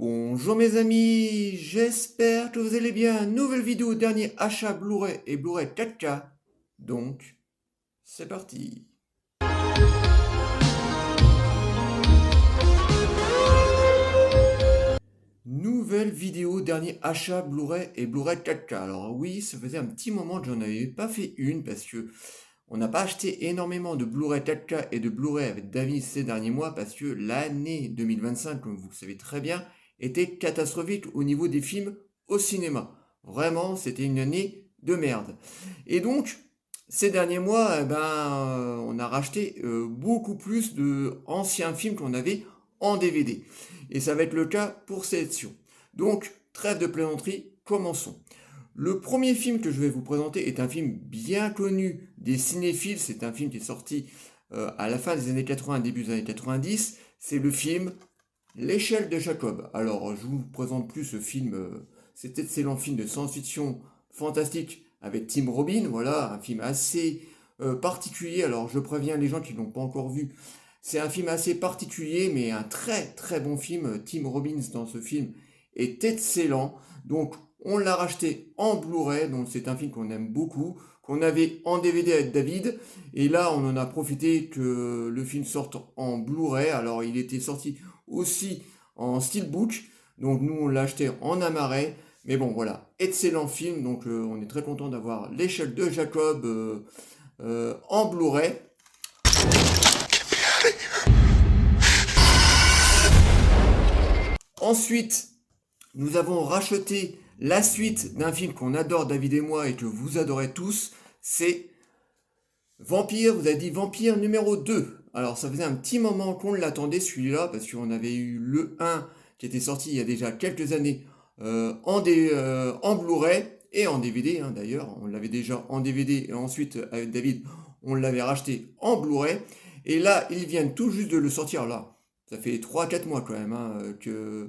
Bonjour mes amis, j'espère que vous allez bien. Nouvelle vidéo, dernier achat Blu-ray et Blu-ray 4K. Donc, c'est parti. Nouvelle vidéo, dernier achat Blu-ray et Blu-ray 4K. Alors oui, ça faisait un petit moment que j'en avais pas fait une parce que on n'a pas acheté énormément de Blu-ray 4K et de Blu-ray avec David ces derniers mois parce que l'année 2025, comme vous le savez très bien, était catastrophique au niveau des films au cinéma. Vraiment, c'était une année de merde. Et donc, ces derniers mois, on a racheté beaucoup plus de anciens films qu'on avait en DVD. Et ça va être le cas pour sélection. Donc, trêve de plaisanterie, commençons. Le premier film que je vais vous présenter est un film bien connu des cinéphiles. C'est un film qui est sorti à la fin des années 80, début des années 90. C'est le film L'échelle de Jacob. Alors, je vous présente plus ce film. Cet excellent film de science-fiction fantastique avec Tim Robbins. Voilà, un film assez particulier. Alors, je préviens les gens qui ne l'ont pas encore vu. C'est un film assez particulier, mais un très très bon film. Tim Robbins dans ce film est excellent. Donc, on l'a racheté en Blu-ray, donc c'est un film qu'on aime beaucoup, qu'on avait en DVD avec David, et là on en a profité que le film sorte en Blu-ray. Alors il était sorti aussi en steelbook, donc nous on l'a acheté en Amaray, mais bon voilà, excellent film, donc on est très content d'avoir l'échelle de Jacob en Blu-ray. Ensuite, nous avons racheté la suite d'un film qu'on adore, David et moi, et que vous adorez tous, c'est Vampire, vous avez dit Vampire numéro 2. Alors ça faisait un petit moment qu'on l'attendait celui-là, parce qu'on avait eu le 1 qui était sorti il y a déjà quelques années en Blu-ray et en DVD d'ailleurs. On l'avait déjà en DVD et ensuite avec David, on l'avait racheté en Blu-ray. Et là, ils viennent tout juste de le sortir là. Ça fait 3-4 mois quand même que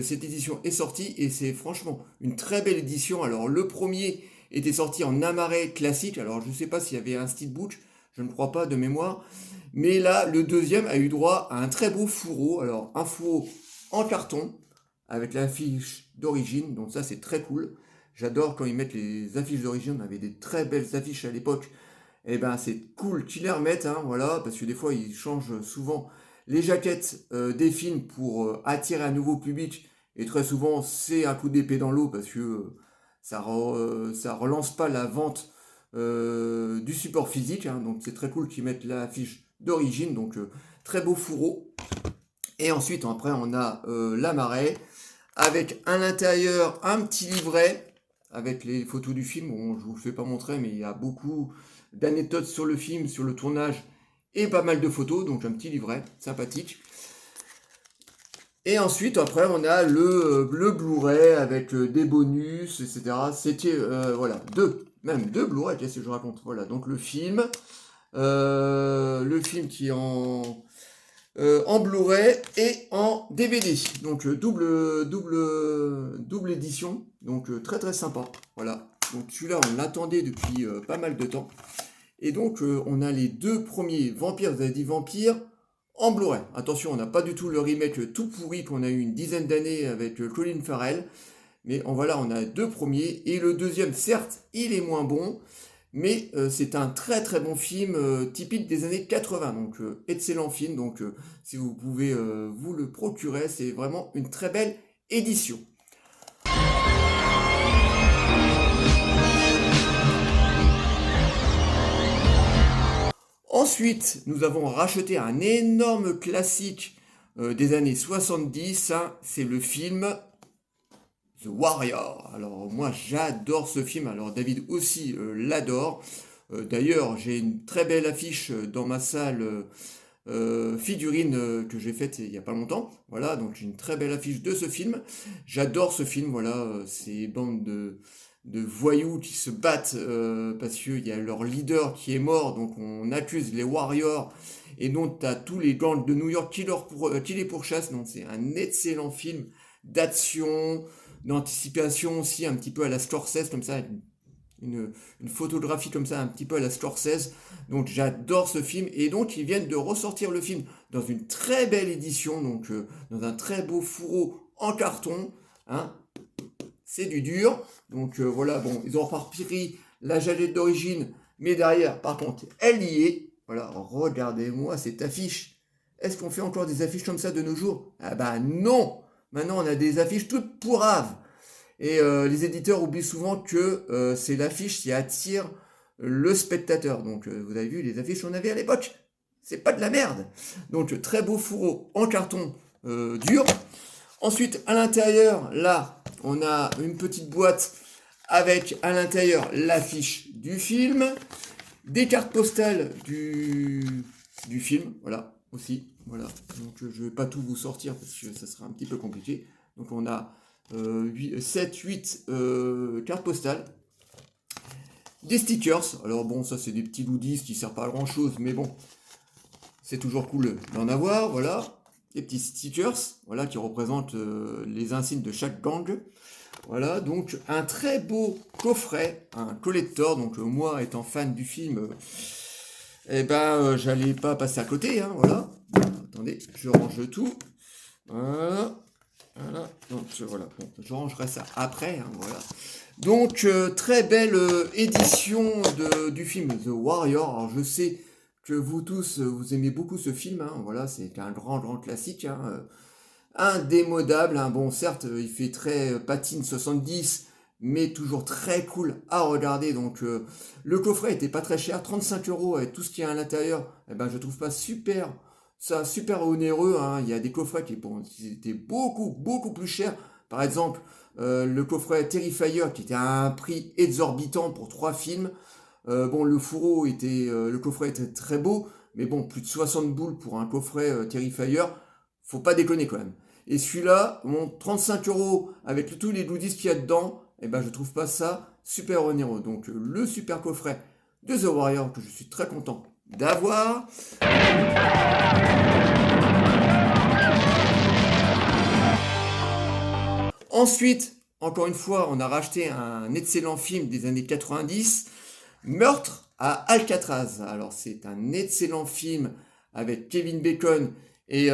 cette édition est sortie et c'est franchement une très belle édition. Alors le premier était sorti en Amaray classique, alors je ne sais pas s'il y avait un steelbook, je ne crois pas de mémoire, mais là le deuxième a eu droit à un très beau fourreau, alors un fourreau en carton avec l'affiche d'origine, donc ça c'est très cool. J'adore quand ils mettent les affiches d'origine, on avait des très belles affiches à l'époque, et ben c'est cool qu'ils les remettent, voilà, parce que des fois ils changent souvent les jaquettes des films pour attirer un nouveau public. Et très souvent, c'est un coup d'épée dans l'eau parce que ça relance pas la vente du support physique. Donc c'est très cool qu'ils mettent l'affiche d'origine. Donc très beau fourreau. Et ensuite, après, on a la marée avec à l'intérieur un petit livret avec les photos du film. Bon, je vous le fais pas montrer, mais il y a beaucoup d'anecdotes sur le film, sur le tournage et pas mal de photos, donc un petit livret sympathique. Et ensuite, après, on a le Blu-ray avec des bonus, etc. C'était, voilà, même deux Blu-ray, qu'est-ce que je raconte? Voilà, donc le film qui est en Blu-ray et en DVD. Donc double édition, donc très très sympa. Voilà, donc celui-là, on l'attendait depuis pas mal de temps. Et donc, on a les deux premiers Vampires, vous avez dit Vampire, en Blu-ray. Attention, on n'a pas du tout le remake tout pourri qu'on a eu une dizaine d'années avec Colin Farrell. Mais voilà, on a deux premiers. Et le deuxième, certes, il est moins bon. Mais c'est un très très bon film typique des années 80. Donc, excellent film. Donc, si vous pouvez vous le procurer, c'est vraiment une très belle édition. Ensuite, nous avons racheté un énorme classique des années 70, c'est le film The Warrior. Alors moi j'adore ce film, alors David aussi l'adore. D'ailleurs j'ai une très belle affiche dans ma salle figurine que j'ai faite il n'y a pas longtemps. Voilà, donc j'ai une très belle affiche de ce film. J'adore ce film, voilà, ces bandes de voyous qui se battent parce qu'il y a leur leader qui est mort, donc on accuse les Warriors, et donc tu as tous les gangs de New York qui les pourchassent, donc c'est un excellent film d'action, d'anticipation aussi, un petit peu à la Scorsese, comme ça, une photographie comme ça, un petit peu à la Scorsese. Donc j'adore ce film, et donc ils viennent de ressortir le film dans une très belle édition, donc dans un très beau fourreau en carton, hein. C'est du dur. Donc voilà, bon, ils ont repris la jaquette d'origine, mais derrière, par contre, elle y est. Voilà, regardez-moi cette affiche. Est-ce qu'on fait encore des affiches comme ça de nos jours? Ah bah non. Maintenant, on a des affiches toutes pourraves. Et les éditeurs oublient souvent que c'est l'affiche qui attire le spectateur. Donc vous avez vu les affiches qu'on avait à l'époque. C'est pas de la merde. Donc très beau fourreau en carton dur. Ensuite, à l'intérieur, là, on a une petite boîte avec à l'intérieur l'affiche du film, des cartes postales du film, voilà, aussi. Voilà. Donc je ne vais pas tout vous sortir parce que ça sera un petit peu compliqué. Donc on a 7, 8 cartes postales. Des stickers. Alors bon, ça c'est des petits goodies qui ne servent pas à grand chose, mais bon, c'est toujours cool d'en avoir, voilà. Des petits stickers, voilà, qui représentent les insignes de chaque gang. Voilà, donc un très beau coffret, un collector. Donc moi, étant fan du film, j'allais pas passer à côté, hein, voilà. Attendez, je range tout. Voilà. Voilà, donc voilà, bon, je rangerai ça après, hein, voilà. Donc, très belle édition du film The Warrior. Alors, je sais que vous tous, vous aimez beaucoup ce film, hein, voilà, c'est un grand classique, hein, indémodable, hein. Bon, certes, il fait très patine 70, mais toujours très cool à regarder. Donc, le coffret était pas très cher, 35 € avec tout ce qu'il y a à l'intérieur. Eh ben, je trouve pas super onéreux, hein. Il y a des coffrets qui étaient beaucoup plus chers. Par exemple, le coffret Terrifier qui était à un prix exorbitant pour 3 films. Bon, le coffret était très beau, mais bon, plus de 60 boules pour un coffret Terrifier, faut pas déconner quand même. Et celui-là, bon, 35 € avec tous les goodies qu'il y a dedans, et ben je trouve pas ça super onéreux. Donc le super coffret de The Warrior que je suis très content d'avoir. Ensuite, encore une fois, on a racheté un excellent film des années 90, Meurtre à Alcatraz. Alors c'est un excellent film avec Kevin Bacon et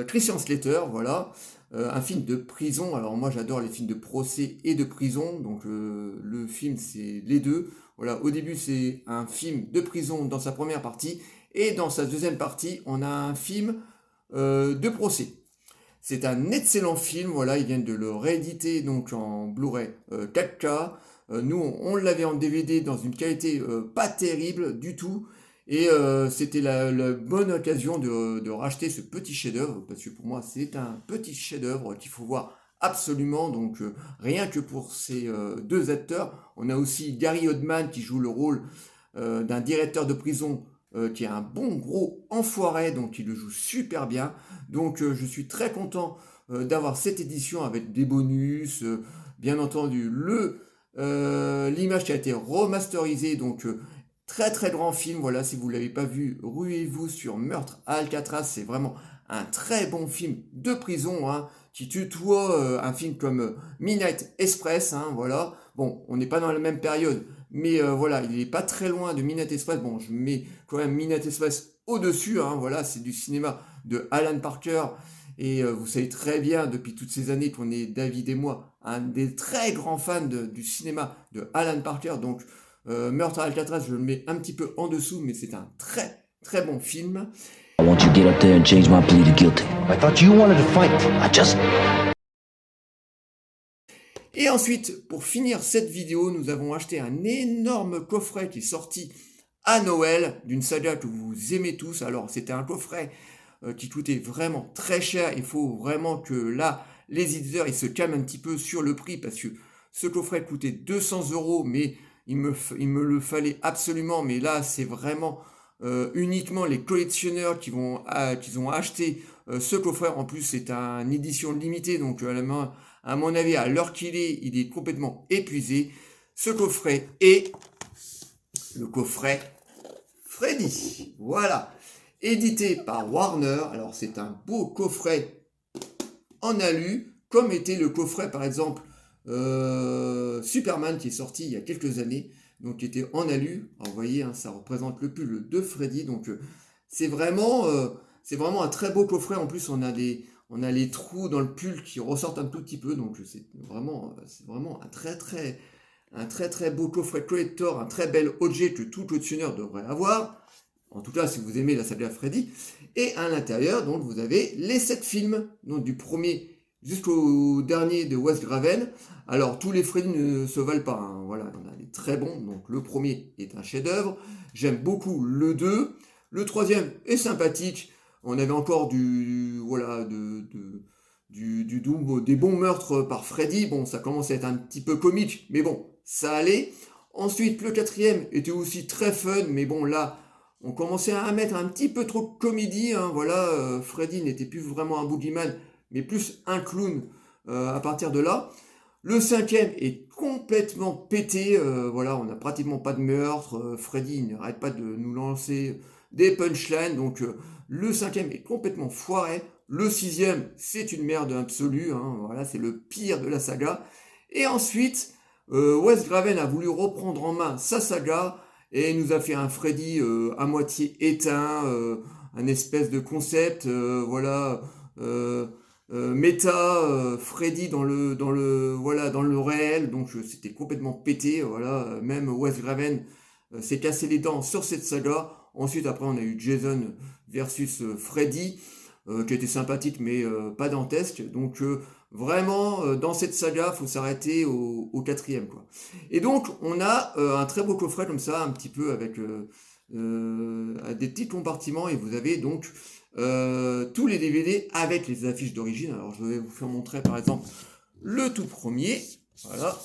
Christian Slater, voilà. Un film de prison. Alors moi j'adore les films de procès et de prison, donc le film c'est les deux. Voilà, au début c'est un film de prison dans sa première partie, et dans sa deuxième partie on a un film de procès. C'est un excellent film, voilà, ils viennent de le rééditer donc en Blu-ray 4K. Nous, on l'avait en DVD dans une qualité pas terrible du tout. Et c'était la bonne occasion de racheter ce petit chef-d'œuvre, parce que pour moi, c'est un petit chef-d'œuvre qu'il faut voir absolument. Donc, rien que pour ces deux acteurs, on a aussi Gary Oldman qui joue le rôle d'un directeur de prison qui est un bon gros enfoiré, donc il le joue super bien. Donc je suis très content d'avoir cette édition avec des bonus, bien entendu l'image qui a été remasterisée, donc très grand film. Voilà, si vous ne l'avez pas vu, ruez-vous sur Meurtre à Alcatraz, c'est vraiment un très bon film de prison, hein, qui tutoie un film comme Midnight Express, hein, voilà. Bon, on n'est pas dans la même période, mais voilà, il n'est pas très loin de Midnight Express. Bon, je mets quand même Midnight Express au-dessus, hein, voilà, c'est du cinéma de Alan Parker. Et vous savez très bien, depuis toutes ces années, qu'on est, David et moi, un des très grands fans du cinéma de Alan Parker. Donc, Meurtre à Alcatraz, je le mets un petit peu en dessous, mais c'est un très bon film. I want you to get up there and change my plea to guilty. I thought you wanted to fight. Et ensuite, pour finir cette vidéo, nous avons acheté un énorme coffret qui est sorti à Noël d'une saga que vous aimez tous. Alors, c'était un coffret qui coûtait vraiment très cher. Il faut vraiment que là, les éditeurs ils se calment un petit peu sur le prix, parce que ce coffret coûtait 200 €, mais il me le fallait absolument. Mais là, c'est vraiment uniquement les collectionneurs qui ont acheté ce coffret. En plus, c'est une édition limitée, donc à mon avis, à l'heure qu'il est, il est complètement épuisé. Ce coffret est le coffret Freddy. Voilà. Édité par Warner. Alors c'est un beau coffret en alu, comme était le coffret par exemple Superman qui est sorti il y a quelques années, donc qui était en alu. Alors vous voyez, hein, ça représente le pull de Freddy, donc c'est vraiment un très beau coffret. En plus on a On a les trous dans le pull qui ressortent un tout petit peu, donc c'est vraiment un très très beau coffret collector, un très bel objet que tout collectionneur devrait avoir. En tout cas, si vous aimez la saga Freddy. Et à l'intérieur, donc, vous avez les 7 films, donc du premier jusqu'au dernier de Wes Craven. Alors, tous les Freddy ne se valent pas, hein. Voilà, il y en a des très bons. Donc, le premier est un chef-d'œuvre. J'aime beaucoup le 2. Le troisième est sympathique. On avait encore du des bons meurtres par Freddy. Bon, ça commence à être un petit peu comique, mais bon, ça allait. Ensuite, le quatrième était aussi très fun, mais bon, là, on commençait à mettre un petit peu trop de comédie, hein. Voilà, Freddy n'était plus vraiment un boogeyman, mais plus un clown à partir de là. Le cinquième est complètement pété, voilà, on n'a pratiquement pas de meurtre, Freddy n'arrête pas de nous lancer des punchlines, donc le cinquième est complètement foiré. Le sixième, c'est une merde absolue, hein. Voilà, c'est le pire de la saga. Et ensuite, Wes Craven a voulu reprendre en main sa saga, et il nous a fait un Freddy à moitié éteint, un espèce de concept, méta, Freddy dans le réel, donc c'était complètement pété, voilà, même Wes Craven s'est cassé les dents sur cette saga. Ensuite, après, on a eu Jason versus Freddy, qui était sympathique mais pas dantesque, donc vraiment, dans cette saga, faut s'arrêter au quatrième, quoi. Et donc, on a un très beau coffret comme ça, un petit peu avec des petits compartiments, et vous avez donc tous les DVD avec les affiches d'origine. Alors, je vais vous faire montrer, par exemple, le tout premier. Voilà.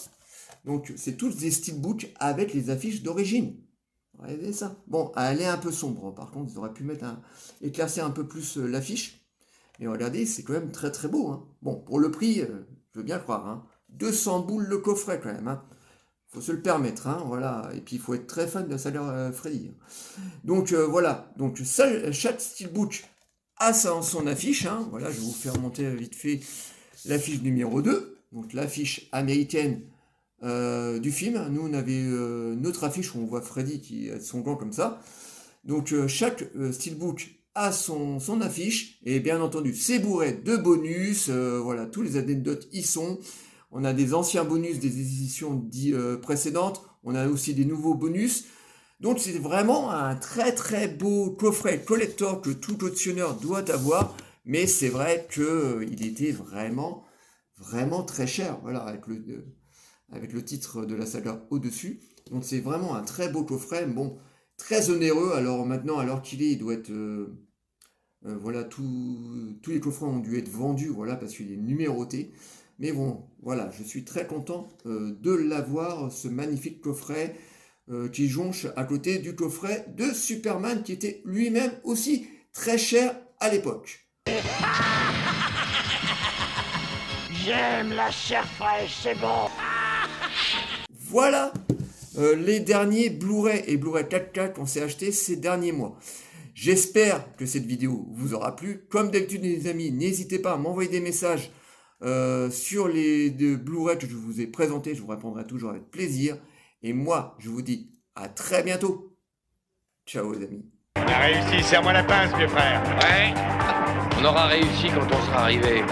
Donc, c'est tous des steelbooks avec les affiches d'origine. Regardez ça. Bon, elle est un peu sombre. Par contre, ils auraient pu éclaircir un peu plus l'affiche. Mais regardez, c'est quand même très très beau, hein. Bon, pour le prix, je veux bien croire, hein. 200 boules le coffret quand même, hein. Faut se le permettre, hein, voilà. Et puis il faut être très fan de la saga Freddy. Donc voilà, donc chaque steelbook a son affiche, hein. Voilà, je vais vous faire monter vite fait l'affiche numéro 2, donc l'affiche américaine du film. Nous on avait notre affiche où on voit Freddy qui a son gant comme ça. Donc chaque steelbook a son affiche, et bien entendu c'est bourré de bonus, voilà, tous les anecdotes y sont. On a des anciens bonus des éditions précédentes, on a aussi des nouveaux bonus. Donc c'est vraiment un très très beau coffret collector que tout collectionneur doit avoir, mais c'est vrai que il était vraiment vraiment très cher, voilà, avec le titre de la saga au-dessus. Donc c'est vraiment un très beau coffret, bon, très onéreux. Alors maintenant, alors qu'il est, il doit être voilà, tous les coffrets ont dû être vendus, voilà, parce qu'il est numéroté. Mais bon, voilà, je suis très content de l'avoir, ce magnifique coffret qui jonche à côté du coffret de Superman, qui était lui-même aussi très cher à l'époque. J'aime la chair fraîche, c'est bon. Voilà les derniers Blu-ray et Blu-ray 4K qu'on s'est achetés ces derniers mois. J'espère que cette vidéo vous aura plu. Comme d'habitude, les amis, n'hésitez pas à m'envoyer des messages sur les Blu-ray que je vous ai présentés. Je vous répondrai toujours avec plaisir. Et moi, je vous dis à très bientôt. Ciao les amis. On a réussi, serre-moi la pince, vieux frère. Ouais, on aura réussi quand on sera arrivé.